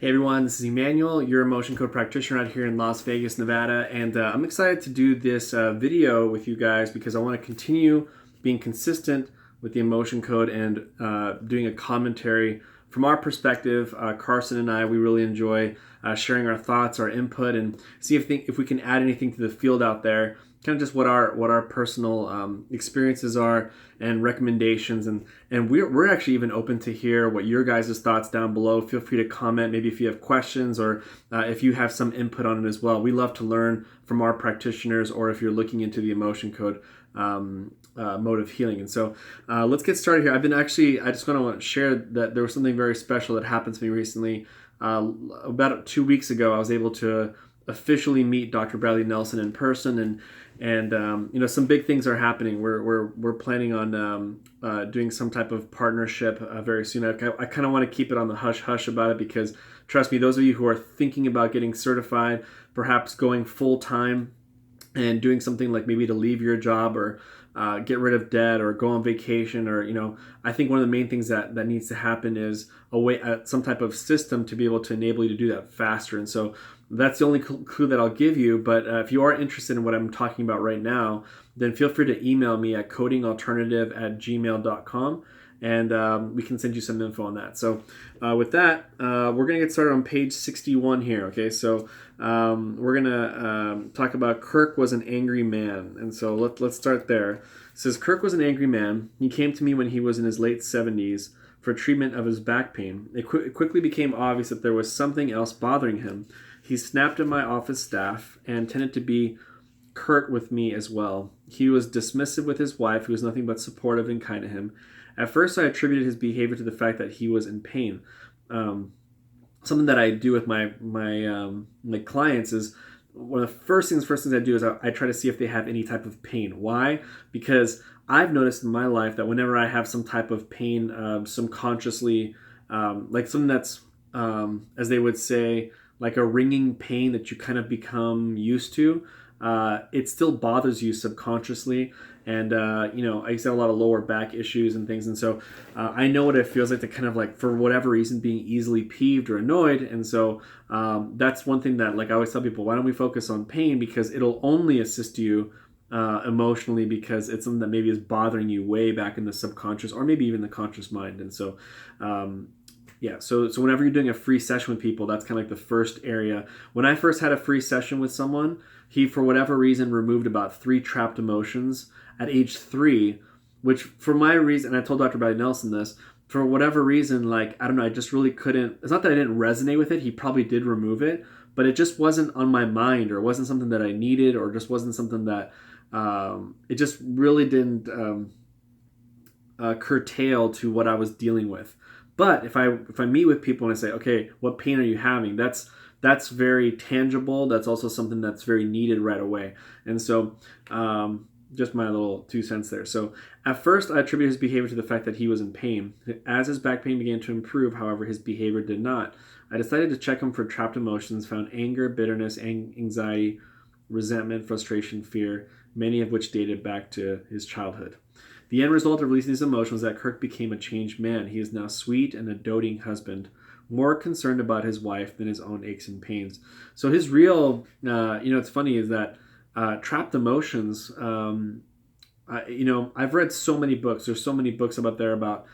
Hey everyone, this is Emmanuel, your Emotion Code Practitioner out here in Las Vegas, Nevada, and I'm excited to do this video with you guys because I want to continue being consistent with the Emotion Code and doing a commentary from our perspective. Carson and I, we really enjoy sharing our thoughts, our input, and see if we can add anything to the field out there. Kind of just what our personal experiences are and recommendations, and we're actually even open to hear what your guys' thoughts down below. Feel free to comment, maybe if you have questions or if you have some input on it as well. We love to learn from our practitioners, or if you're looking into the emotion code mode of healing. And so let's get started here. I just want to share that there was something very special that happened to me recently. About 2 weeks ago, I was able to officially meet Dr. Bradley Nelson in person, and some big things are happening. We're planning on doing some type of partnership very soon. I kind of want to keep it on the hush hush about it because, trust me, those of you who are thinking about getting certified, perhaps going full time and doing something like maybe to leave your job or get rid of debt or go on vacation, or I think one of the main things that needs to happen is some type of system to be able to enable you to do that faster. And so that's the only clue that I'll give you. But if you are interested in what I'm talking about right now, then feel free to email me at codingalternative@gmail.com, and we can send you some info on that. So with that, we're going to get started on page 61 here. Okay, so we're going to talk about Kirk was an angry man. And so let's start there. It says, Kirk was an angry man. He came to me when he was in his late 70s for treatment of his back pain. It quickly became obvious that there was something else bothering him. He snapped at my office staff and tended to be curt with me as well. He was dismissive with his wife, who was nothing but supportive and kind to him. At first, I attributed his behavior to the fact that he was in pain. Something that I do with my clients is one of the first things I do is I try to see if they have any type of pain. Why? Because I've noticed in my life that whenever I have some type of pain, subconsciously, like something that's, as they would say, like a ringing pain that you kind of become used to, it still bothers you subconsciously. And, I used to have a lot of lower back issues and things. And so I know what it feels like to kind of like, for whatever reason, being easily peeved or annoyed. And so that's one thing that, like, I always tell people, why don't we focus on pain? Because it'll only assist you emotionally, because it's something that maybe is bothering you way back in the subconscious or maybe even the conscious mind. And so, so whenever you're doing a free session with people, that's kind of like the first area. When I first had a free session with someone, he, for whatever reason, removed about 3 trapped emotions at age 3, which for my reason, and I told Dr. Bradley Nelson this, for whatever reason, like, I don't know, I just really couldn't, it's not that I didn't resonate with it, he probably did remove it, but it just wasn't on my mind, or it wasn't something that I needed, or just wasn't something that, it just really didn't curtail to what I was dealing with. But if I meet with people and I say, okay, what pain are you having? That's very tangible. That's also something that's very needed right away. And so just my little 2 cents there. So at first, I attribute his behavior to the fact that he was in pain. As his back pain began to improve, however, his behavior did not. I decided to check him for trapped emotions, found anger, bitterness, anxiety, resentment, frustration, fear, many of which dated back to his childhood. The end result of releasing these emotions was that Kirk became a changed man. He is now sweet and a doting husband, more concerned about his wife than his own aches and pains. So his real, it's funny is that trapped emotions, I've read so many books. There's so many books about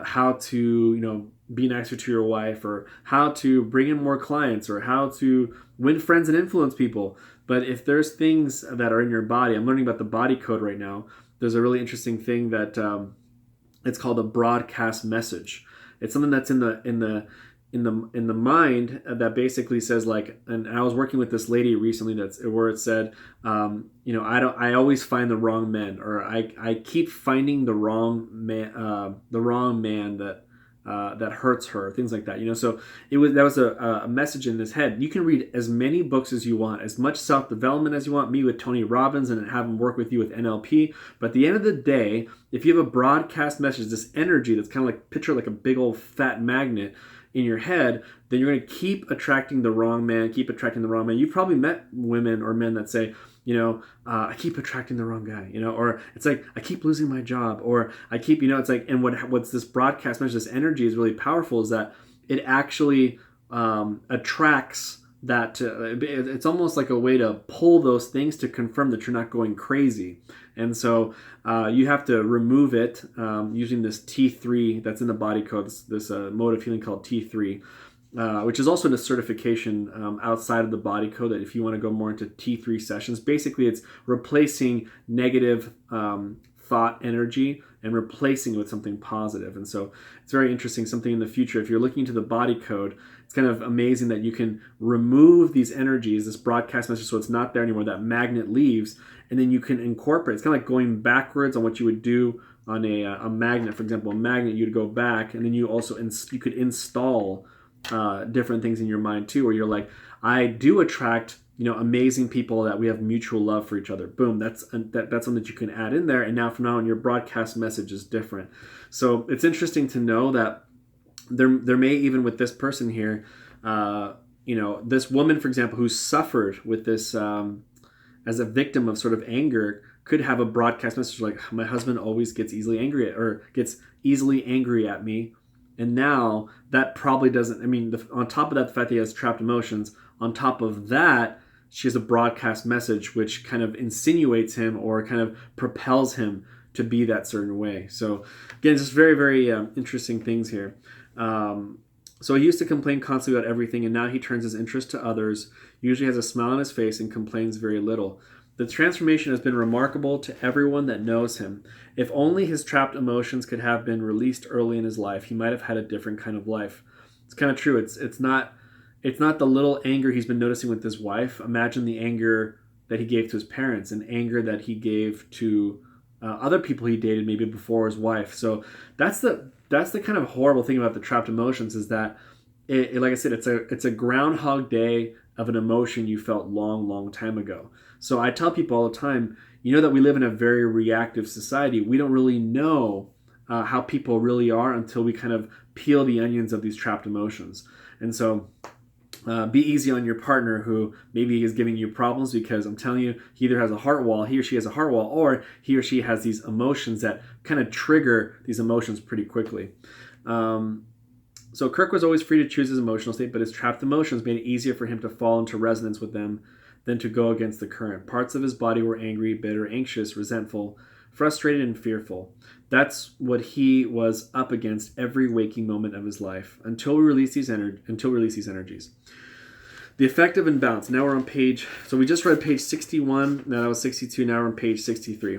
how to, be nicer to your wife, or how to bring in more clients, or how to win friends and influence people. But if there's things that are in your body, I'm learning about the body code right now. There's a really interesting thing that it's called a broadcast message. It's something that's in the mind that basically says, like, and I was working with this lady recently where it said, I always find the wrong men, or I keep finding the wrong man that hurts her, things like that. So that was a message in his head. You can read as many books as you want, as much self-development as you want, meet with Tony Robbins and have him work with you with NLP. But at the end of the day, if you have a broadcast message, this energy that's kind of like, picture like a big old fat magnet in your head, then you're going to keep attracting the wrong man, You've probably met women or men that say, I keep attracting the wrong guy, or it's like, I keep losing my job, or I keep, it's like, and what's this broadcast message, this energy is really powerful, is that it actually attracts that. It's almost like a way to pull those things to confirm that you're not going crazy. And so you have to remove it using this T3 that's in the body code, this mode of healing called T3. Which is also a certification outside of the body code, that if you want to go more into T3 sessions, basically it's replacing negative thought energy and replacing it with something positive. And so it's very interesting, something in the future. If you're looking into the body code, it's kind of amazing that you can remove these energies, this broadcast message, so it's not there anymore, that magnet leaves, and then you can incorporate. It's kind of like going backwards on what you would do on a magnet. For example, a magnet, you'd go back, and then you also you could install different things in your mind too, where you're like, I do attract amazing people that we have mutual love for each other. Boom, that's something that you can add in there, and now from now on your broadcast message is different. So it's interesting to know that there may, even with this person here, this woman, for example, who suffered with this as a victim of sort of anger, could have a broadcast message like, my husband always gets easily angry at me. And now that probably doesn't, on top of that, the fact that he has trapped emotions, on top of that, she has a broadcast message which kind of insinuates him or kind of propels him to be that certain way. So again, just very, very interesting things here. So he used to complain constantly about everything, and now he turns his interest to others, usually has a smile on his face, and complains very little. The transformation has been remarkable to everyone that knows him. If only his trapped emotions could have been released early in his life, he might have had a different kind of life. It's kind of true. It's not the little anger he's been noticing with his wife. Imagine the anger that he gave to his parents, and anger that he gave to other people he dated maybe before his wife. So that's the kind of horrible thing about the trapped emotions, is that like I said, it's a Groundhog Day of an emotion you felt long time ago. So I tell people all the time, that we live in a very reactive society. We don't really know how people really are until we kind of peel the onions of these trapped emotions. And so be easy on your partner who maybe is giving you problems, because I'm telling you, he either has a heart wall, he or she has a heart wall, or he or she has these emotions that kind of trigger these emotions pretty quickly. So Kirk was always free to choose his emotional state, but his trapped emotions made it easier for him to fall into resonance with them than to go against the current. Parts of his body were angry, bitter, anxious, resentful, frustrated, and fearful. That's what he was up against every waking moment of his life until we release these energies. The effect of imbalance. Now we're on so we just read page 61, now that was 62, now we're on page 63.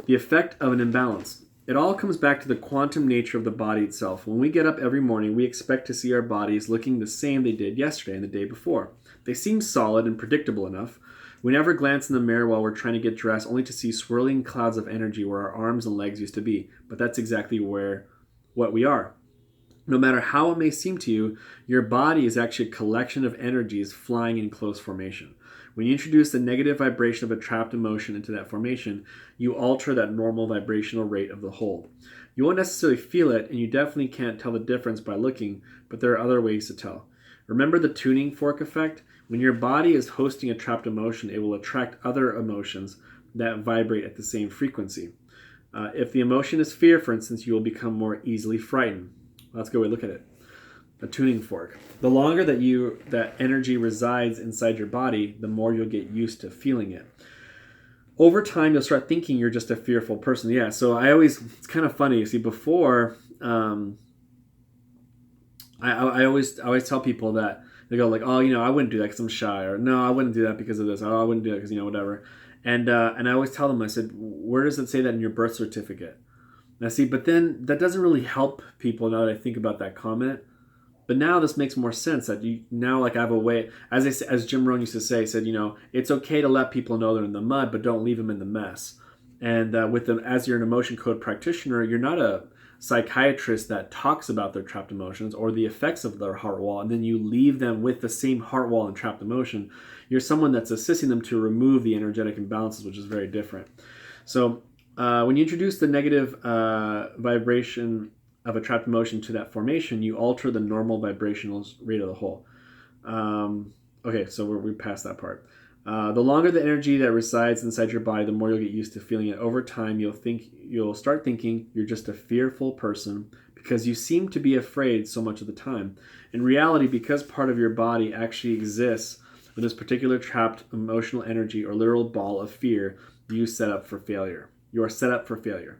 The effect of an imbalance. It all comes back to the quantum nature of the body itself. When we get up every morning, we expect to see our bodies looking the same they did yesterday and the day before. They seem solid and predictable enough. We never glance in the mirror while we're trying to get dressed, only to see swirling clouds of energy where our arms and legs used to be. But that's exactly what we are. No matter how it may seem to you, your body is actually a collection of energies flying in close formation. When you introduce the negative vibration of a trapped emotion into that formation, you alter that normal vibrational rate of the whole. You won't necessarily feel it, and you definitely can't tell the difference by looking, but there are other ways to tell. Remember the tuning fork effect? When your body is hosting a trapped emotion, it will attract other emotions that vibrate at the same frequency. If the emotion is fear, for instance, you will become more easily frightened. That's a good way to look at it. A tuning fork. The longer that energy resides inside your body, the more you'll get used to feeling it. Over time, you'll start thinking you're just a fearful person. Yeah, so it's kind of funny. You see, before, I always tell people that, they go like, oh, I wouldn't do that because I'm shy, or no, I wouldn't do that because of this. Oh, I wouldn't do that because, whatever. And I always tell them, I said, where does it say that in your birth certificate? Now, see, but then that doesn't really help people now that I think about that comment. But now this makes more sense that I have a way, as Jim Rohn used to say, said, it's okay to let people know they're in the mud, but don't leave them in the mess. And as you're an emotion code practitioner, you're not a psychiatrist that talks about their trapped emotions or the effects of their heart wall, and then you leave them with the same heart wall and trapped emotion. You're someone that's assisting them to remove the energetic imbalances, which is very different. So when you introduce the negative vibration of a trapped emotion to that formation, you alter the normal vibrational rate of the whole. Okay, so we're past that part. The longer the energy that resides inside your body, the more you'll get used to feeling it. Over time, you'll start thinking you're just a fearful person because you seem to be afraid so much of the time. In reality, because part of your body actually exists with this particular trapped emotional energy or literal ball of fear, you set up for failure. You are set up for failure.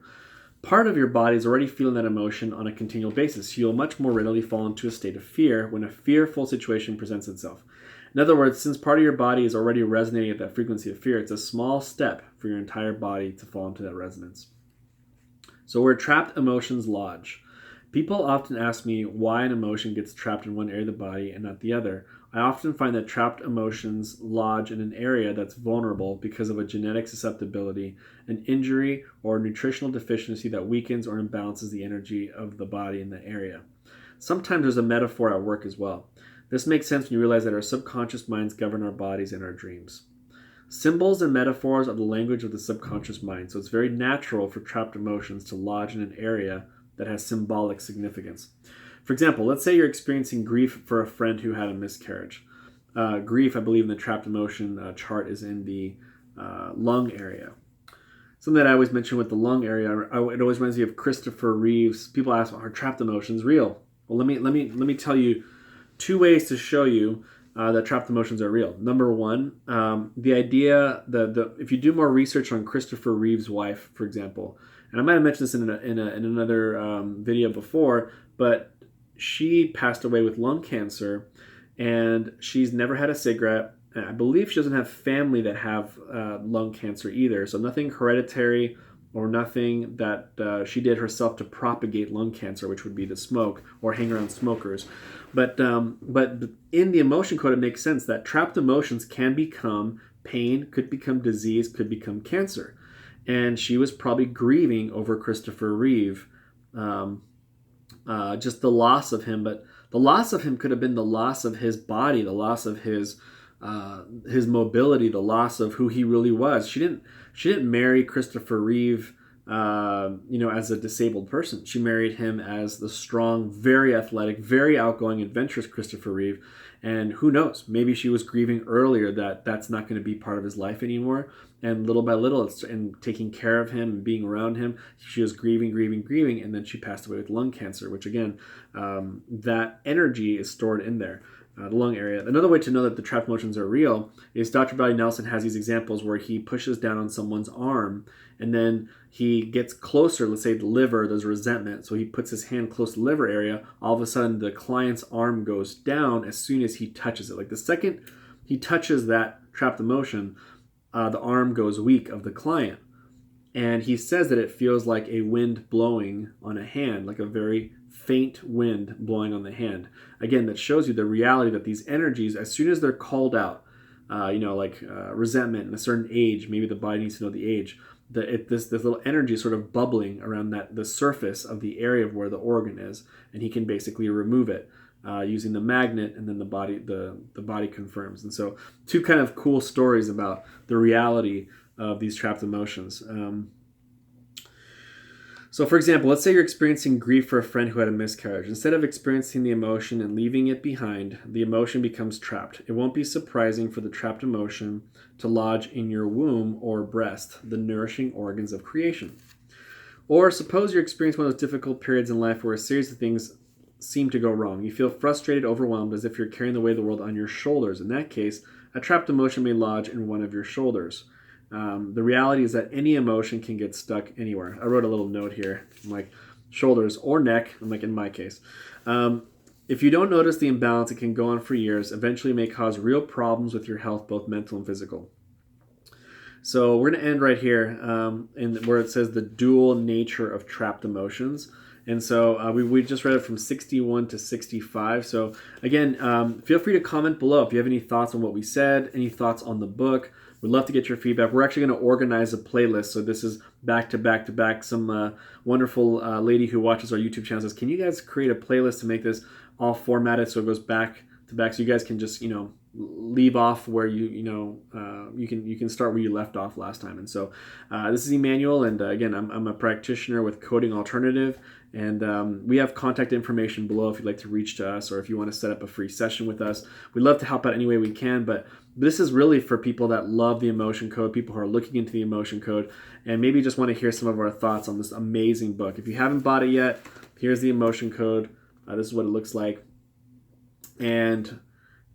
Part of your body is already feeling that emotion on a continual basis. You'll much more readily fall into a state of fear when a fearful situation presents itself. In other words, since part of your body is already resonating at that frequency of fear, it's a small step for your entire body to fall into that resonance. So where trapped emotions lodge. People often ask me why an emotion gets trapped in one area of the body and not the other. I often find that trapped emotions lodge in an area that's vulnerable because of a genetic susceptibility, an injury, or a nutritional deficiency that weakens or imbalances the energy of the body in the area. Sometimes there's a metaphor at work as well. This makes sense when you realize that our subconscious minds govern our bodies and our dreams. Symbols and metaphors are the language of the subconscious mind, so it's very natural for trapped emotions to lodge in an area that has symbolic significance. For example, let's say you're experiencing grief for a friend who had a miscarriage. Grief, I believe, in the trapped emotion chart is in the lung area. Something that I always mention with the lung area, it always reminds me of Christopher Reeves. People ask, are trapped emotions real? Well, let me tell you 2 ways to show you that trapped emotions are real. Number one, the idea, if you do more research on Christopher Reeves' wife, for example, and I might have mentioned this in another video before, but she passed away with lung cancer, and she's never had a cigarette. And I believe she doesn't have family that have lung cancer either, so nothing hereditary or nothing that she did herself to propagate lung cancer, which would be to smoke or hang around smokers. But in the emotion code, it makes sense that trapped emotions can become pain, could become disease, could become cancer. And she was probably grieving over Christopher Reeve, just the loss of him. But the loss of him could have been the loss of his body, the loss of his mobility, the loss of who he really was. She didn't marry Christopher Reeve, as a disabled person. She married him as the strong, very athletic, very outgoing, adventurous Christopher Reeve. And who knows, maybe she was grieving earlier that that's not going to be part of his life anymore. And little by little, and taking care of him and being around him, she was grieving, and then she passed away with lung cancer, which again, that energy is stored in there. The lung area. Another way to know that the trapped emotions are real is Dr. Bobby Nelson has these examples where he pushes down on someone's arm and then he gets closer, let's say the liver, there's resentment, so he puts his hand close to the liver area. All of a sudden the client's arm goes down as soon as he touches it. Like the second he touches that trapped emotion, the arm goes weak of the client. And he says that it feels like a wind blowing on a hand, like a very faint wind blowing on the hand. Again, that shows you the reality that these energies, as soon as they're called out, resentment in a certain age, maybe the body needs to know the age, this little energy is sort of bubbling around the surface of the area of where the organ is, and he can basically remove it using the magnet, and then the body confirms. And so 2 kind of cool stories about the reality of these trapped emotions. So for example, let's say you're experiencing grief for a friend who had a miscarriage. Instead of experiencing the emotion and leaving it behind, the emotion becomes trapped. It won't be surprising for the trapped emotion to lodge in your womb or breast, the nourishing organs of creation. Or suppose you're experiencing one of those difficult periods in life where a series of things seem to go wrong. You feel frustrated, overwhelmed, as if you're carrying the weight of the world on your shoulders. In that case, a trapped emotion may lodge in one of your shoulders. The reality is that any emotion can get stuck anywhere. I wrote a little note here, like shoulders or neck, like in my case. If you don't notice the imbalance, it can go on for years. Eventually, it may cause real problems with your health, both mental and physical. So we're going to end right here where it says the dual nature of trapped emotions. And so we just read it from 61 to 65. So again, feel free to comment below if you have any thoughts on what we said, any thoughts on the book. We'd love to get your feedback. We're actually going to organize a playlist. So this is back to back to back. Some wonderful lady who watches our YouTube channel says, can you guys create a playlist to make this all formatted so it goes back to back so you guys can just, leave off where you can start where you left off last time. And so this is Emmanuel, and again, I'm a practitioner with Coding Alternative, and we have contact information below if you'd like to reach to us, or if you want to set up a free session with us. We'd love to help out any way we can, but this is really for people that love the emotion code, people who are looking into the emotion code, and maybe just want to hear some of our thoughts on this amazing book. If you haven't bought it yet, here's the emotion code. This is what it looks like. And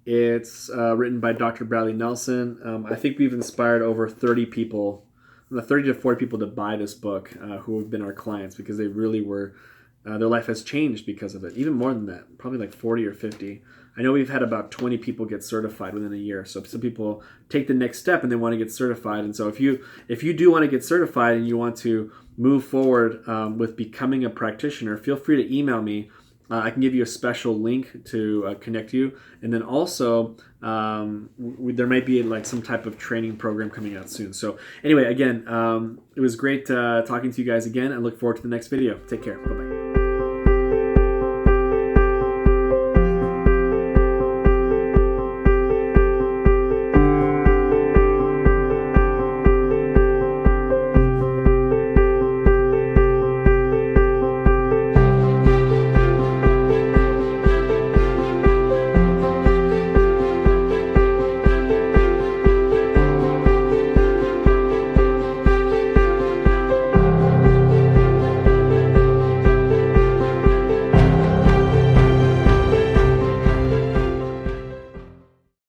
it's written by Dr. Bradley Nelson. I think we've inspired over 30 people, 30 to 40 people to buy this book who have been our clients, because they really were, their life has changed because of it. Even more than that, probably like 40 or 50. I know we've had about 20 people get certified within a year. So some people take the next step and they want to get certified. And so if you do want to get certified and you want to move forward with becoming a practitioner, feel free to email me. I can give you a special link to connect you. And then also, there might be like some type of training program coming out soon. So anyway, again, it was great talking to you guys again. I look forward to the next video. Take care. Bye-bye.